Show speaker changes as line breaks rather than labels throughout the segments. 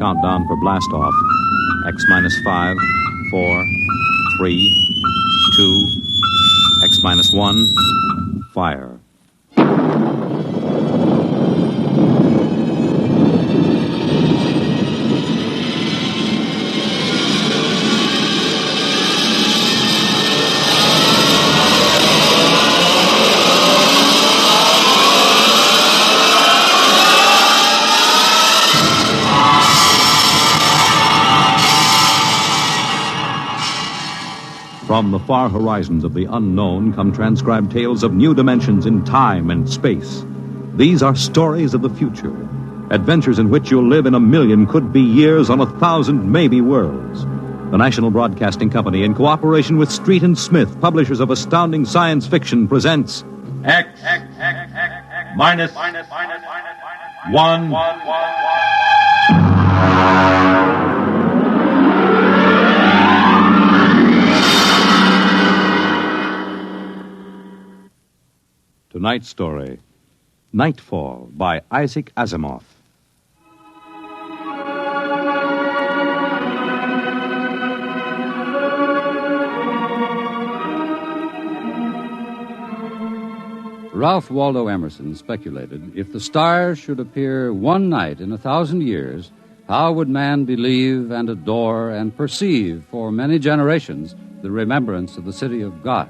countdown for blastoff. X minus 5, 4, 3, 2, X minus 1, fire. From the far horizons of the unknown come transcribed tales of new dimensions in time and space. These are stories of the future, adventures in which you'll live in a million could-be years on 1,000 maybe worlds. The National Broadcasting Company, in cooperation with Street and Smith, publishers of astounding science fiction, presents
X minus 1.
Tonight's story, Nightfall, by Isaac Asimov.
Ralph Waldo Emerson speculated, if the stars should appear one night in 1,000 years, how would man believe and adore and perceive for many generations the remembrance of the city of God?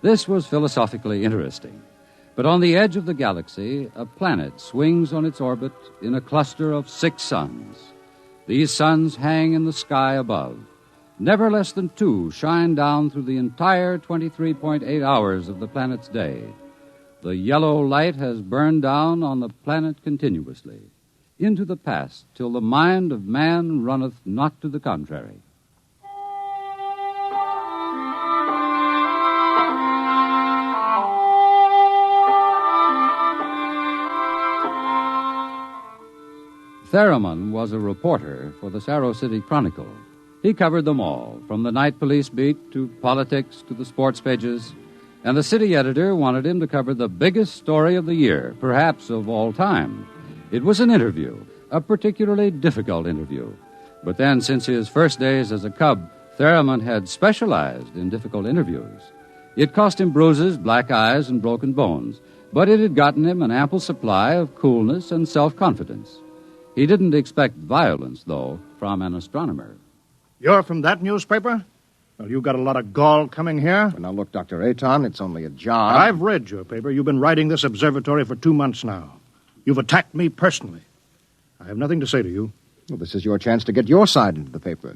This was philosophically interesting. But on the edge of the galaxy, a planet swings on its orbit in a cluster of 6 suns. These suns hang in the sky above. Never less than 2 shine down through the entire 23.8 hours of the planet's day. The yellow light has burned down on the planet continuously, into the past, till the mind of man runneth not to the contrary. Theremin was a reporter for the Saros City Chronicle. He covered them all, from the night police beat to politics to the sports pages, and the city editor wanted him to cover the biggest story of the year, perhaps of all time. It was an interview, a particularly difficult interview. But then, since his first days as a cub, Theremin had specialized in difficult interviews. It cost him bruises, black eyes, and broken bones, but it had gotten him an ample supply of coolness and self-confidence. He didn't expect violence, though, from an astronomer.
You're from that newspaper? Well, you got a lot of gall coming here.
Well, now, look, Dr. Aton, it's only a job.
I've read your paper. You've been writing this observatory for 2 months now. You've attacked me personally. I have nothing to say to you.
Well, this is your chance to get your side into the paper.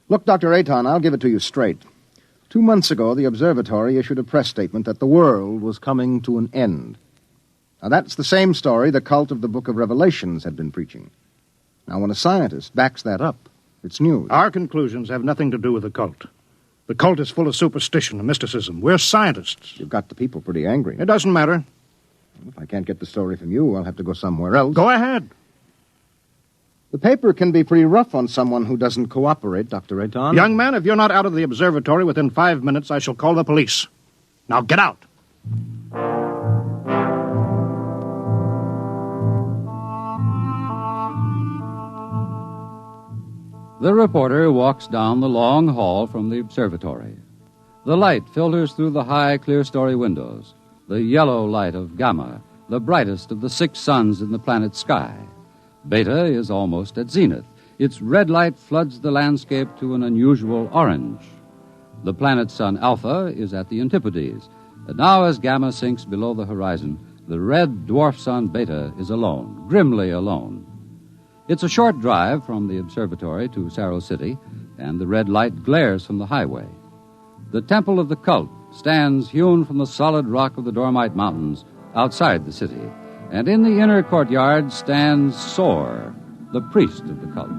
Look, Dr. Aton, I'll give it to you straight. 2 months ago, the observatory issued a press statement that the world was coming to an end. Now, that's the same story the cult of the Book of Revelations had been preaching. Now, when a scientist backs that up, it's news.
Our conclusions have nothing to do with the cult. The cult is full of superstition and mysticism. We're scientists.
You've got the people pretty angry.
It doesn't matter.
If I can't get the story from you, I'll have to go somewhere else.
Go ahead.
The paper can be pretty rough on someone who doesn't cooperate, Dr. Aton.
Young man, if you're not out of the observatory within 5 minutes, I shall call the police. Now get out.
The reporter walks down the long hall from the observatory. The light filters through the high, clear-story windows, the yellow light of Gamma, the brightest of the 6 suns in the planet's sky. Beta is almost at zenith. Its red light floods the landscape to an unusual orange. The planet's sun Alpha is at the antipodes, and now as Gamma sinks below the horizon, the red dwarf sun Beta is alone, grimly alone. It's a short drive from the observatory to Saros City, and the red light glares from the highway. The temple of the cult stands hewn from the solid rock of the Dormite Mountains outside the city, and in the inner courtyard stands Sor, the priest of the cult.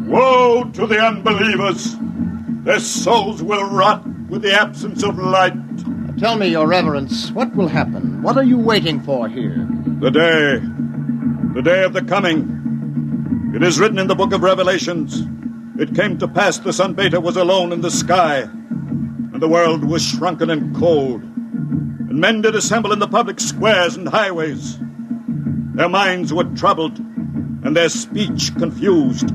Woe to the unbelievers! Their souls will rot with the absence of light.
Tell me, Your Reverence, what will happen? What are you waiting for here?
The day of the coming. It is written in the Book of Revelations. It came to pass the sun Beta was alone in the sky, and the world was shrunken and cold. And and men did assemble in the public squares and highways. Their minds were troubled, and their speech confused,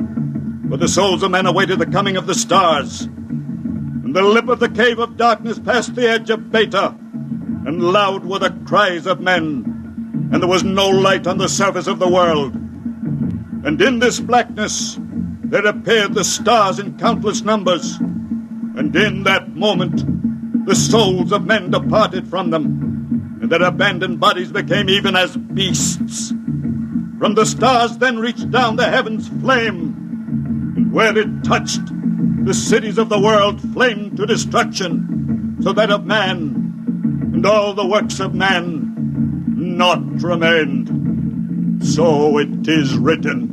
for the souls of men awaited the coming of the stars. And the lip of the cave of darkness passed the edge of Beta, and loud were the cries of men, and there was no light on the surface of the world. And in this blackness there appeared the stars in countless numbers, and in that moment the souls of men departed from them, and their abandoned bodies became even as beasts. From the stars then reached down the heavens flame, and where it touched, the cities of the world flamed to destruction, so that of man and all the works of man naught remained. So it is written.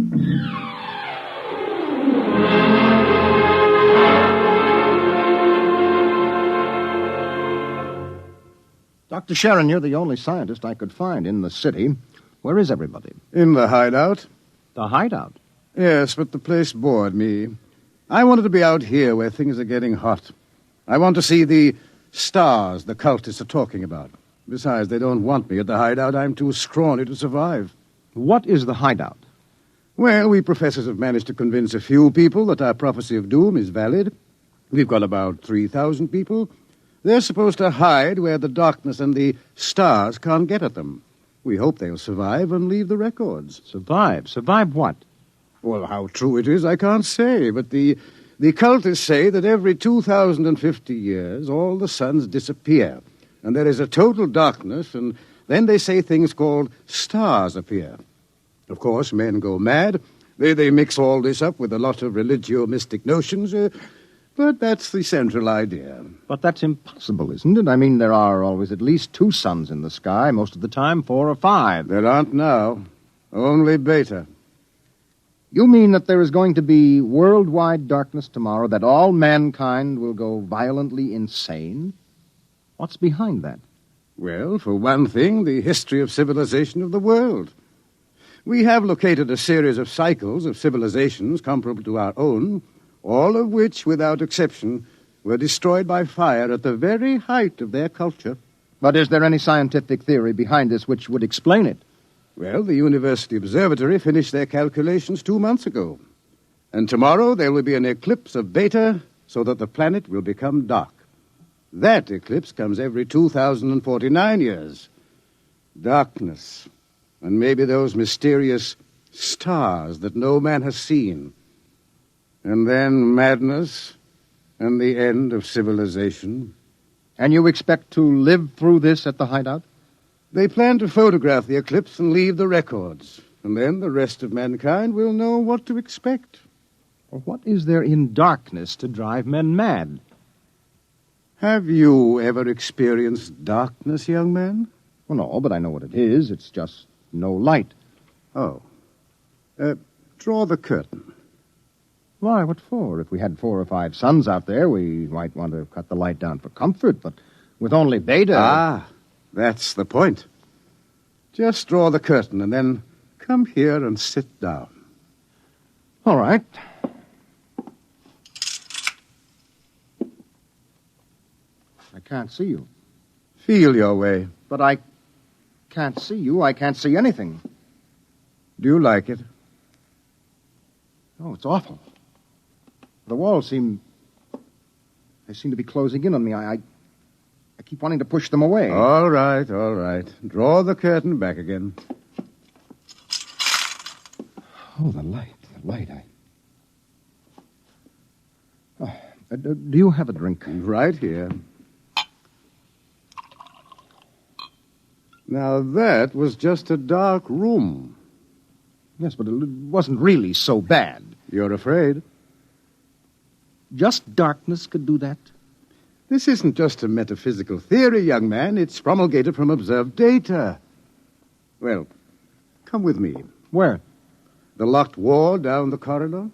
Dr. Sharon, you're the only scientist I could find in the city. Where is everybody?
In the hideout.
The hideout?
Yes, but the place bored me. I wanted to be out here where things are getting hot. I want to see the stars the cultists are talking about. Besides, they don't want me at the hideout. I'm too scrawny to survive.
What is the hideout?
Well, we professors have managed to convince a few people that our prophecy of doom is valid. We've got about 3,000 people. They're supposed to hide where the darkness and the stars can't get at them. We hope they'll survive and leave the records.
Survive? Survive what?
Well, how true it is, I can't say, but the cultists say that every 2,050 years all the suns disappear, and there is a total darkness, and then they say things called stars appear. Of course, men go mad. They mix all this up with a lot of religio-mystic notions, but that's the central idea.
But that's impossible, isn't it? I mean, there are always at least 2 suns in the sky, most of the time 4 or 5.
There aren't now. Only Beta.
You mean that there is going to be worldwide darkness tomorrow, that all mankind will go violently insane? What's behind that?
Well, for one thing, the history of civilization of the world. We have located a series of cycles of civilizations comparable to our own, all of which, without exception, were destroyed by fire at the very height of their culture.
But is there any scientific theory behind this which would explain it?
Well, the University Observatory finished their calculations 2 months ago. And tomorrow there will be an eclipse of Beta so that the planet will become dark. That eclipse comes every 2,049 years. Darkness, and maybe those mysterious stars that no man has seen. And then madness and the end of civilization.
And you expect to live through this at the hideout?
They plan to photograph the eclipse and leave the records. And then the rest of mankind will know what to expect.
Well, what is there in darkness to drive men mad?
Have you ever experienced darkness, young man?
Well, no, but I know what it is. It's just no light.
Oh. Draw the curtain.
Why, what for? If we had 4 or 5 suns out there, we might want to cut the light down for comfort, but with only Beta...
Ah, that's the point. Just draw the curtain and then come here and sit down.
All right. I can't see you.
Feel your way.
But I can't see you. I can't see anything.
Do you like it?
Oh, it's awful. The walls seem to be closing in on me. I keep wanting to push them away.
All right. Draw the curtain back again.
Oh, the light. Do you have a drink?
Right here. Now, that was just a dark room.
Yes, but it wasn't really so bad.
You're afraid?
Just darkness could do that?
This isn't just a metaphysical theory, young man. It's promulgated from observed data. Well, come with me.
Where?
The locked wall down the corridor.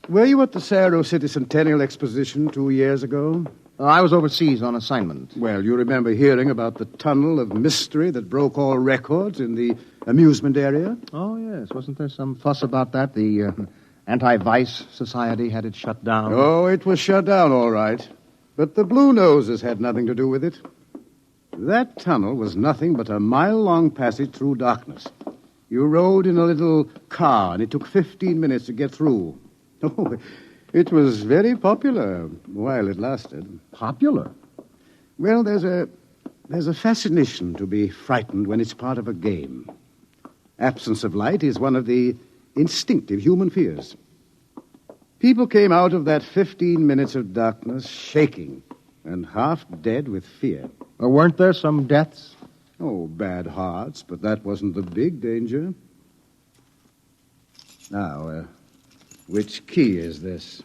Were you at the Cerro City Centennial Exposition 2 years ago?
I was overseas on assignment.
Well, you remember hearing about the tunnel of mystery that broke all records in the amusement area?
Oh, yes. Wasn't there some fuss about that? The anti-vice society had it shut down?
Oh, it was shut down, all right. But the Blue Noses had nothing to do with it. That tunnel was nothing but a mile-long passage through darkness. You rode in a little car, and it took 15 minutes to get through. Oh, it was very popular while it lasted.
Popular?
Well, there's a fascination to be frightened when it's part of a game. Absence of light is one of the instinctive human fears. People came out of that 15 minutes of darkness shaking and half dead with fear.
Weren't there some deaths?
Oh, bad hearts, but that wasn't the big danger. Now, which key is this?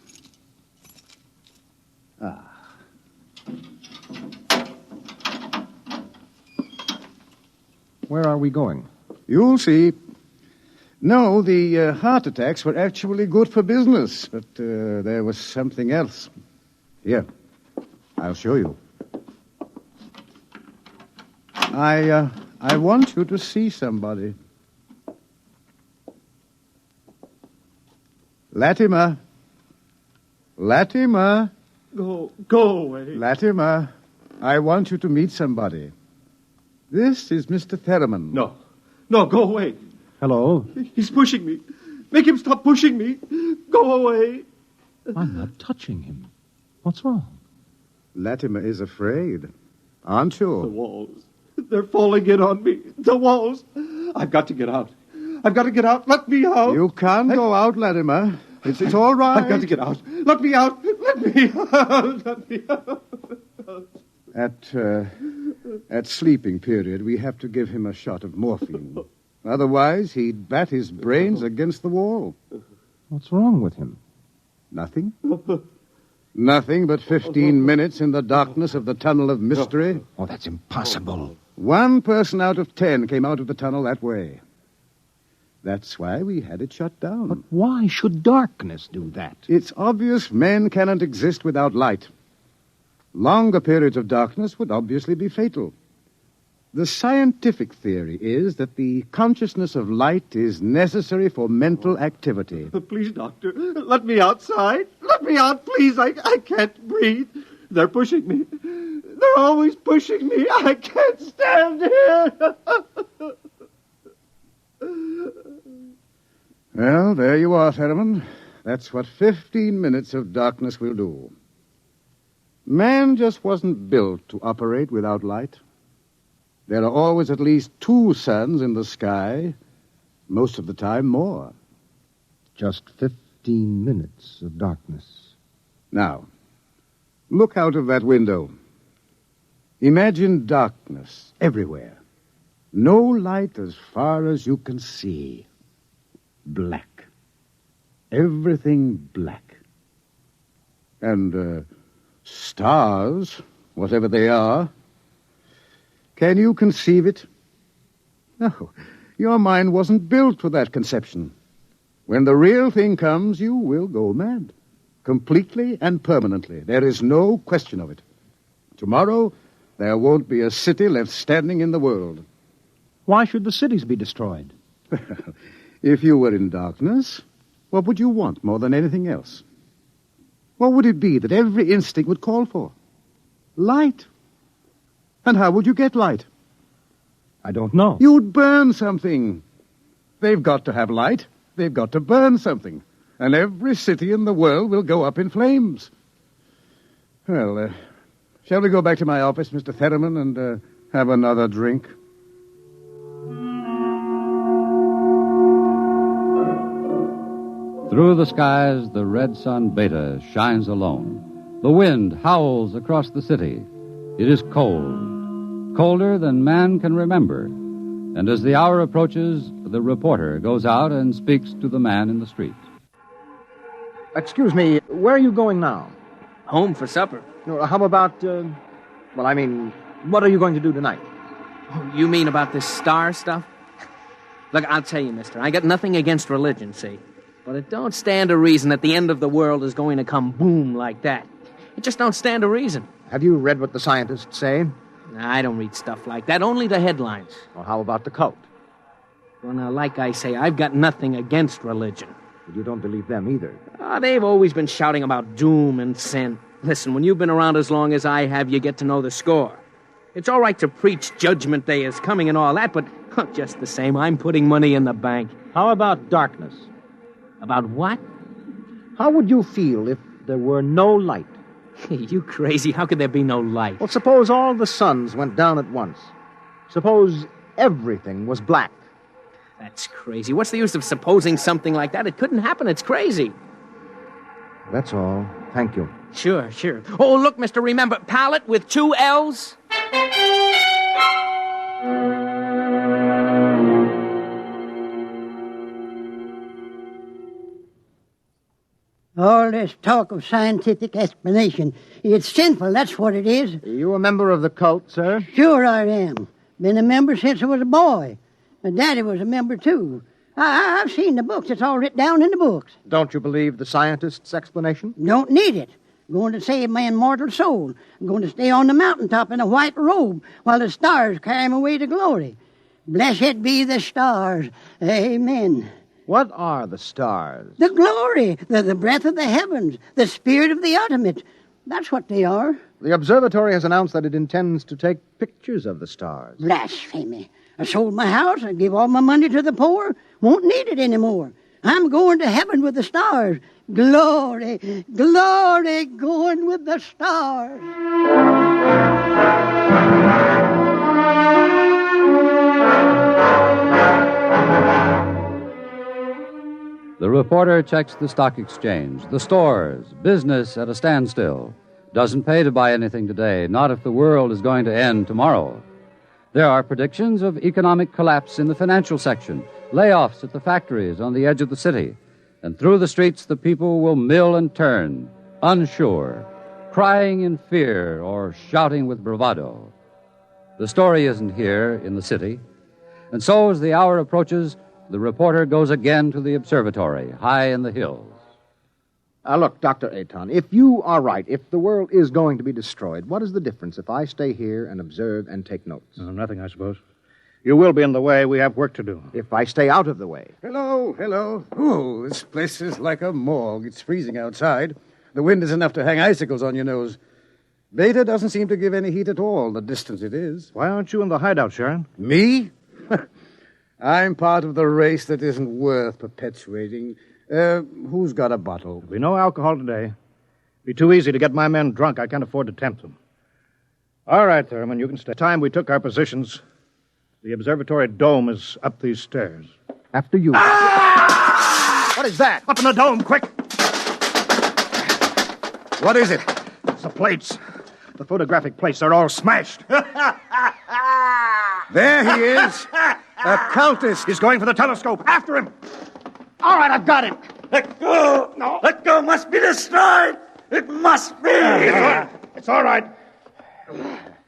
Where are we going?
You'll see. No, the heart attacks were actually good for business, but there was something else. Here, I'll show you. I want you to see somebody. Latimer. Latimer.
Go away.
Latimer, I want you to meet somebody. This is Mr. Theremin.
No, go away.
Hello?
He's pushing me. Make him stop pushing me. Go away.
I'm not touching him. What's wrong?
Latimer is afraid, aren't
The
you?
walls. They're falling in on me. The walls. I've got to get out. I've got to get out. Let me out.
You can't go out, Latimer. It's all right.
I've got to get out. Let me out. Let me out. Let me out.
At sleeping period, we have to give him a shot of morphine. Otherwise, he'd bat his brains against the wall.
What's wrong with him?
Nothing. Nothing but 15 minutes in the darkness of the tunnel of mystery.
Oh, that's impossible.
1 person out of 10 came out of the tunnel that way. That's why we had it shut down.
But why should darkness do that?
It's obvious men cannot exist without light. Longer periods of darkness would obviously be fatal. The scientific theory is that the consciousness of light is necessary for mental activity.
Please, doctor, let me outside. Let me out, please. I can't breathe. They're pushing me. They're always pushing me. I can't stand here.
Well, there you are, Theremin. That's what 15 minutes of darkness will do. Man just wasn't built to operate without light. There are always at least 2 suns in the sky, most of the time more.
Just 15 minutes of darkness.
Now, look out of that window. Imagine darkness everywhere. No light as far as you can see. Black. Everything black. And, stars, whatever they are. Can you conceive it? No, your mind wasn't built for that conception. When the real thing comes, you will go mad. Completely and permanently. There is no question of it. Tomorrow, there won't be a city left standing in the world.
Why should the cities be destroyed?
If you were in darkness, what would you want more than anything else? What would it be that every instinct would call for? Light. And how would you get light?
I don't know.
You'd burn something. They've got to have light. They've got to burn something. And every city in the world will go up in flames. Well, shall we go back to my office, Mr. Theremin, and have another drink?
Through the skies, the red sun Beta shines alone. The wind howls across the city. It is cold, colder than man can remember. And as the hour approaches, the reporter goes out and speaks to the man in the street.
Excuse me, where are you going now?
Home for supper.
How about, what are you going to do tonight?
Oh, you mean about this star stuff? Look, I'll tell you, mister, I got nothing against religion, see? But it don't stand a reason that the end of the world is going to come boom like that. It just don't stand a reason.
Have you read what the scientists say?
I don't read stuff like that, only the headlines.
Well, how about the cult?
Well, now, like I say, I've got nothing against religion.
But you don't believe them either.
They've always been shouting about doom and sin. Listen, when you've been around as long as I have, you get to know the score. It's all right to preach Judgment Day is coming and all that, but just the same, I'm putting money in the bank.
How about darkness?
About what?
How would you feel if there were no light?
You crazy. How could there be no light?
Well, suppose all the suns went down at once. Suppose everything was black.
That's crazy. What's the use of supposing something like that? It couldn't happen. It's crazy.
That's all. Thank you.
Sure. Oh, look, mister, remember, pallet with 2 L's?
All this talk of scientific explanation, it's sinful, that's what it is.
Are you a member of the cult, sir?
Sure I am. Been a member since I was a boy. My daddy was a member, too. I've seen the books. It's all written down in the books.
Don't you believe the scientist's explanation?
Don't need it. I'm going to save my immortal soul. I'm going to stay on the mountaintop in a white robe while the stars carry me away to glory. Blessed be the stars. Amen.
What are the stars?
The glory, the breath of the heavens, the spirit of the ultimate. That's what they are.
The observatory has announced that it intends to take pictures of the stars.
Blasphemy. I sold my house. I gave all my money to the poor. Won't need it anymore. I'm going to heaven with the stars. Glory, glory, going with the stars.
The reporter checks the stock exchange, the stores, business at a standstill. Doesn't pay to buy anything today, not if the world is going to end tomorrow. There are predictions of economic collapse in the financial section, layoffs at the factories on the edge of the city. And through the streets, the people will mill and turn, unsure, crying in fear or shouting with bravado. The story isn't here in the city. And so, as the hour approaches, the reporter goes again to the observatory, high in the hills.
Look, Dr. Aton, if you are right, if the world is going to be destroyed, what is the difference if I stay here and observe and take notes?
Nothing, I suppose. You will be in the way. We have work to do.
If I stay out of the way.
Hello. Oh, this place is like a morgue. It's freezing outside. The wind is enough to hang icicles on your nose. Beta doesn't seem to give any heat at all, the distance it is.
Why aren't you in the hideout, Sharon?
Me? I'm part of the race that isn't worth perpetuating. Who's got a bottle?
There'll be no alcohol today. Be too easy to get my men drunk. I can't afford to tempt them. All right, Thurman, you can stay. Time we took our positions, the observatory dome is up these stairs.
After you. Ah! What is that?
Up in the dome, quick!
What is it?
It's the plates. The photographic plates, they're all smashed.
There he is. A cultist.
He's going for the telescope. After him.
All right, I've got him.
Let go! No. Let go must be destroyed! It must be!
It's all right.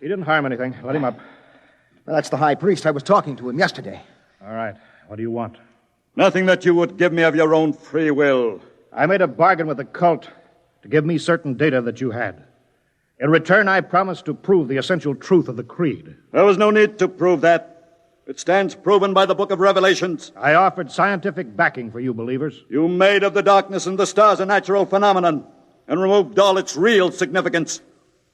He didn't harm anything. Let him up.
Well, that's the high priest. I was talking to him yesterday.
All right. What do you want?
Nothing that you would give me of your own free will.
I made a bargain with the cult to give me certain data that you had. In return, I promised to prove the essential truth of the creed.
There was no need to prove that. It stands proven by the book of Revelations.
I offered scientific backing for you believers.
You made of the darkness and the stars a natural phenomenon and removed all its real significance.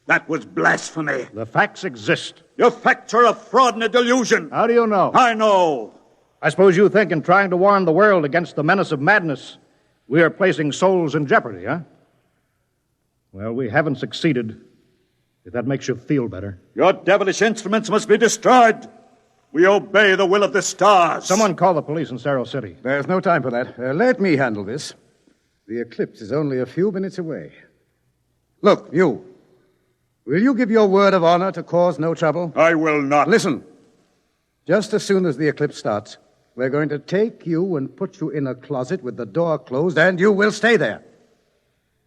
That was blasphemy.
The facts exist.
Your facts are a fraud and a delusion.
How do you know?
I know.
I suppose you think in trying to warn the world against the menace of madness, we are placing souls in jeopardy, huh? Well, we haven't succeeded, if that makes you feel better.
Your devilish instruments must be destroyed. We obey the will of the stars.
Someone call the police in Cerro City.
There's no time for that. Let me handle this. The eclipse is only a few minutes away. Look, you. Will you give your word of honor to cause no trouble?
I will not.
Listen. Just as soon as the eclipse starts, we're going to take you and put you in a closet with the door closed, and you will stay there.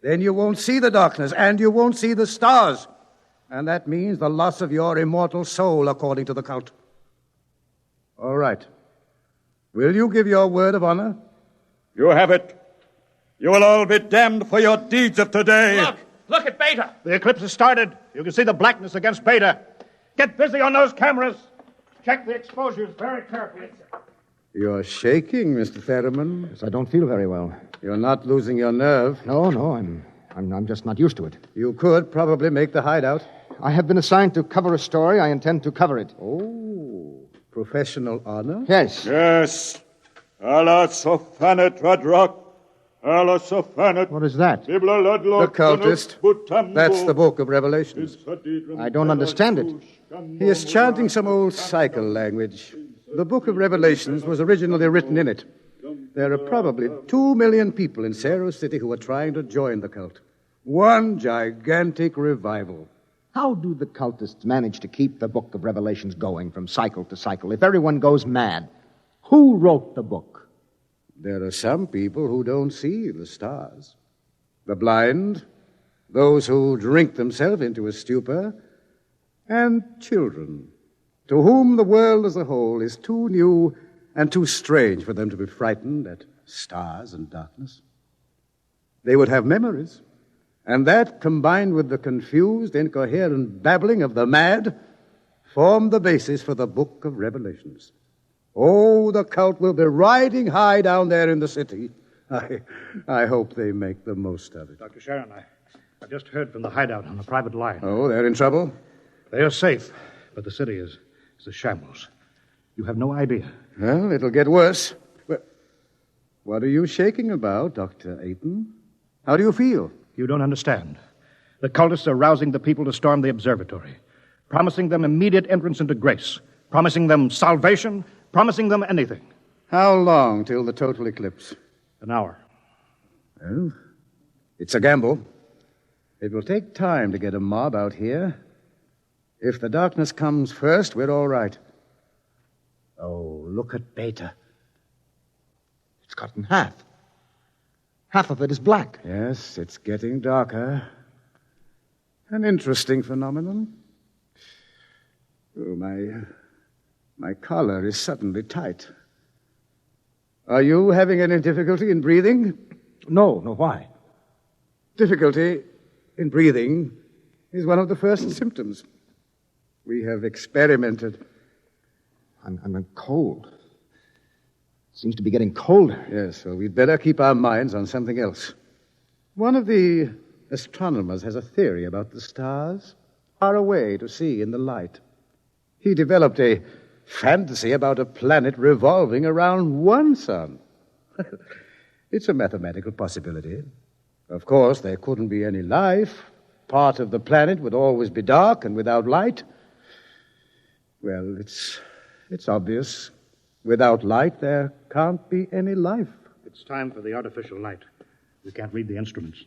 Then you won't see the darkness, and you won't see the stars. And that means the loss of your immortal soul, according to the cult. All right. Will you give your word of honor?
You have it. You will all be damned for your deeds of today.
Look at Beta.
The eclipse has started. You can see the blackness against Beta. Get busy on those cameras. Check the exposures very carefully.
You're shaking, Mr. Theremin.
Yes, I don't feel very well.
You're not losing your nerve.
No, I'm just not used to it.
You could probably make the hideout.
I have been assigned to cover a story. I intend to cover it.
Oh, professional honor?
Yes.
Yes. Allah sofanet radrak. Allah sofanet.
What is that?
The cultist. That's the book of Revelations.
I don't understand it.
He is chanting some old cycle language. The book of Revelations was originally written in it. There are probably 2 million people in Cerro City who are trying to join the cult. One gigantic revival.
How do the cultists manage to keep the book of Revelations going from cycle to cycle if everyone goes mad? Who wrote the book?
There are some people who don't see the stars. The blind, those who drink themselves into a stupor, and children, to whom the world as a whole is too new and too strange for them to be frightened at stars and darkness. They would have memories, and that, combined with the confused, incoherent babbling of the mad, form the basis for the book of Revelations. Oh, the cult will be riding high down there in the city. I hope they make the most of it.
Dr. Sharon, I've just heard from the hideout on the private line.
Oh, they're in trouble?
They are safe, but the city is a shambles. You have no idea.
Well, it'll get worse. What are you shaking about, Dr. Ayton? How do you feel?
You don't understand. The cultists are rousing the people to storm the observatory, promising them immediate entrance into grace, promising them salvation, promising them anything.
How long till the total eclipse?
An hour.
Well, it's a gamble. It will take time to get a mob out here. If the darkness comes first, we're all right.
Oh, look at Beta. It's cut in half. Half of it is black.
Yes, it's getting darker. An interesting phenomenon. Oh, my collar is suddenly tight. Are you having any difficulty in breathing?
No, why?
Difficulty in breathing is one of the first symptoms. We have experimented.
I'm cold. Seems to be getting colder.
Yes, well, we'd better keep our minds on something else. One of the astronomers has a theory about the stars, far away to see in the light. He developed a fantasy about a planet revolving around one sun. It's a mathematical possibility. Of course, there couldn't be any life. Part of the planet would always be dark and without light. Well, it's obvious. Without light, there can't be any life.
It's time for the artificial light. We can't read the instruments.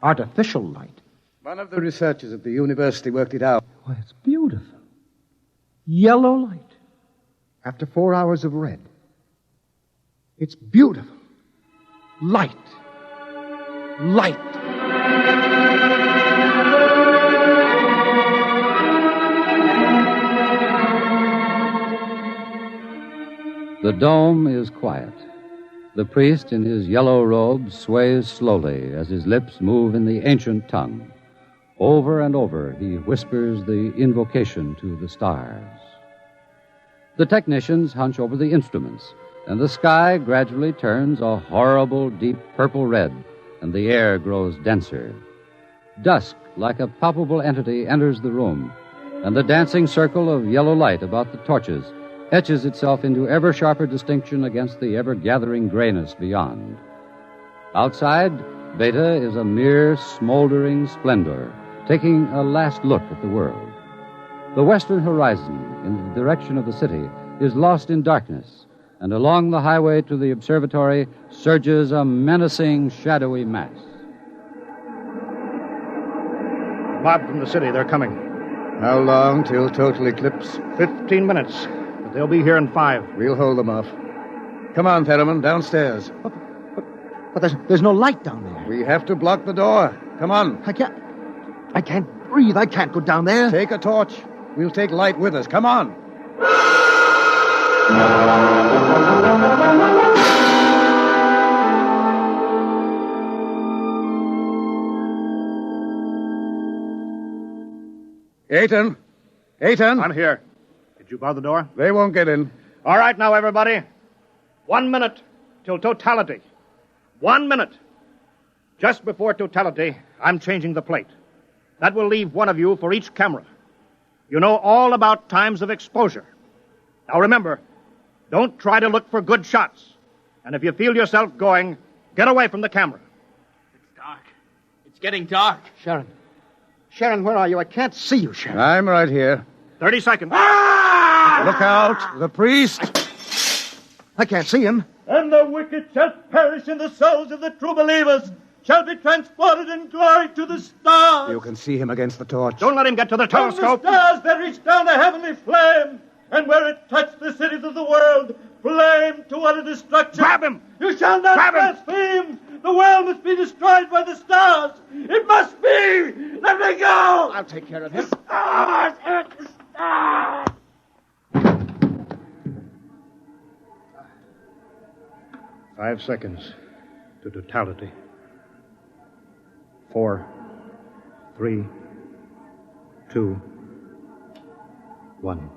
Artificial light?
One of the researchers at the university worked it out.
Why, it's beautiful. Yellow light. After 4 hours of red. It's beautiful. Light. Light.
The dome is quiet. The priest in his yellow robe sways slowly as his lips move in the ancient tongue. Over and over, he whispers the invocation to the stars. The technicians hunch over the instruments, and the sky gradually turns a horrible deep purple red, and the air grows denser. Dusk, like a palpable entity, enters the room, and the dancing circle of yellow light about the torches etches itself into ever sharper distinction against the ever-gathering grayness beyond. Outside, Beta is a mere smoldering splendor, taking a last look at the world. The western horizon, in the direction of the city, is lost in darkness, and along the highway to the observatory surges a menacing, shadowy mass.
Mob from the city, they're coming.
How long till total eclipse?
15 minutes. But they'll be here in 5.
We'll hold them off. Come on, Theremin, downstairs.
But there's no light down there.
We have to block the door. Come on.
I can't breathe. I can't go down there.
Take a torch. We'll take light with us. Come on. Ayton.
I'm here. Did you bar the door?
They won't get in.
All right now, everybody. 1 minute till totality. 1 minute. Just before totality, I'm changing the plate. That will leave one of you for each camera. You know all about times of exposure. Now remember, don't try to look for good shots. And if you feel yourself going, get away from the camera.
It's dark. It's getting dark.
Sharon. Sharon, where are you? I can't see you, Sharon.
I'm right here.
30 seconds.
Look out, the priest.
I can't see him.
And the wicked shall perish, and the souls of the true believers shall be transported in glory to the stars.
You can see him against the torch.
Don't let him get to the
From the
telescope.
stars there reached down a heavenly flame, and where it touched the cities of the world, flame to utter destruction.
Grab him!
You shall not
Grab him!
blaspheme! The world must be destroyed by the stars! It must be! Let me go!
I'll take care of him.
Stars! The stars!
5 seconds to totality. 4, 3, 2, 1.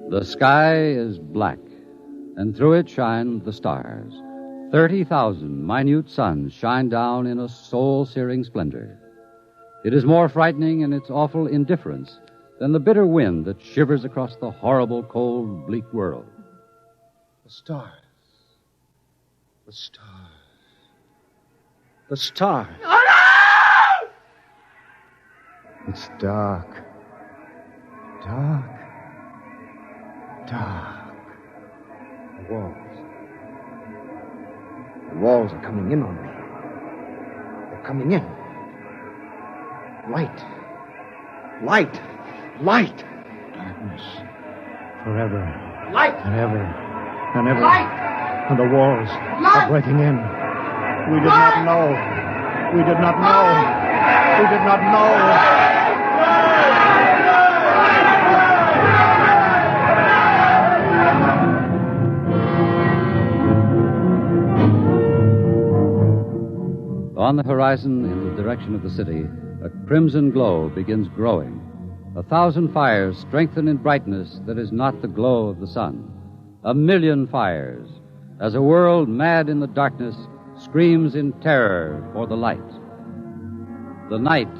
The sky is black, and through it shine the stars. 30,000 minute suns shine down in a soul-searing splendor. It is more frightening in its awful indifference than the bitter wind that shivers across the horrible, cold, bleak world.
The stars. The stars. The stars. It's dark. Dark. Dark. The walls. The walls are coming in on me. They're coming in. Light. Light. Light. Darkness. Forever.
Light.
And ever. And ever.
Light.
And the walls
Light.
are breaking in. We did not know. We did not know. We did not know.
On the horizon, in the direction of the city, a crimson glow begins growing. 1,000 fires strengthen in brightness that is not the glow of the sun. 1,000,000 fires, as a world mad in the darkness screams in terror for the light. The night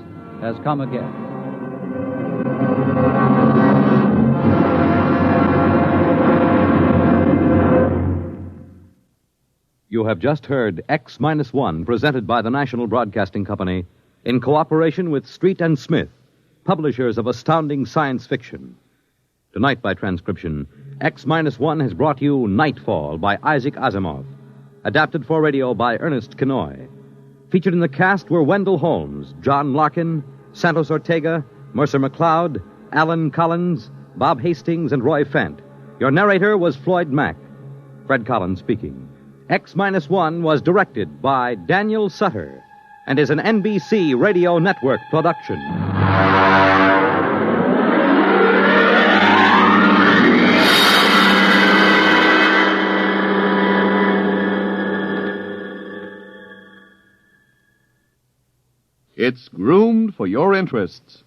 has come again.
You have just heard X-1, presented by the National Broadcasting Company in cooperation with Street and Smith, publishers of astounding science fiction. Tonight, by transcription, X-1 has brought you Nightfall by Isaac Asimov, adapted for radio by Ernest Kenoy. Featured in the cast were Wendell Holmes, John Larkin, Santos Ortega, Mercer McLeod, Alan Collins, Bob Hastings, and Roy Fent. Your narrator was Floyd Mack. Fred Collins speaking. X-1 was directed by Daniel Sutter and is an NBC Radio Network production.
It's groomed for your interests.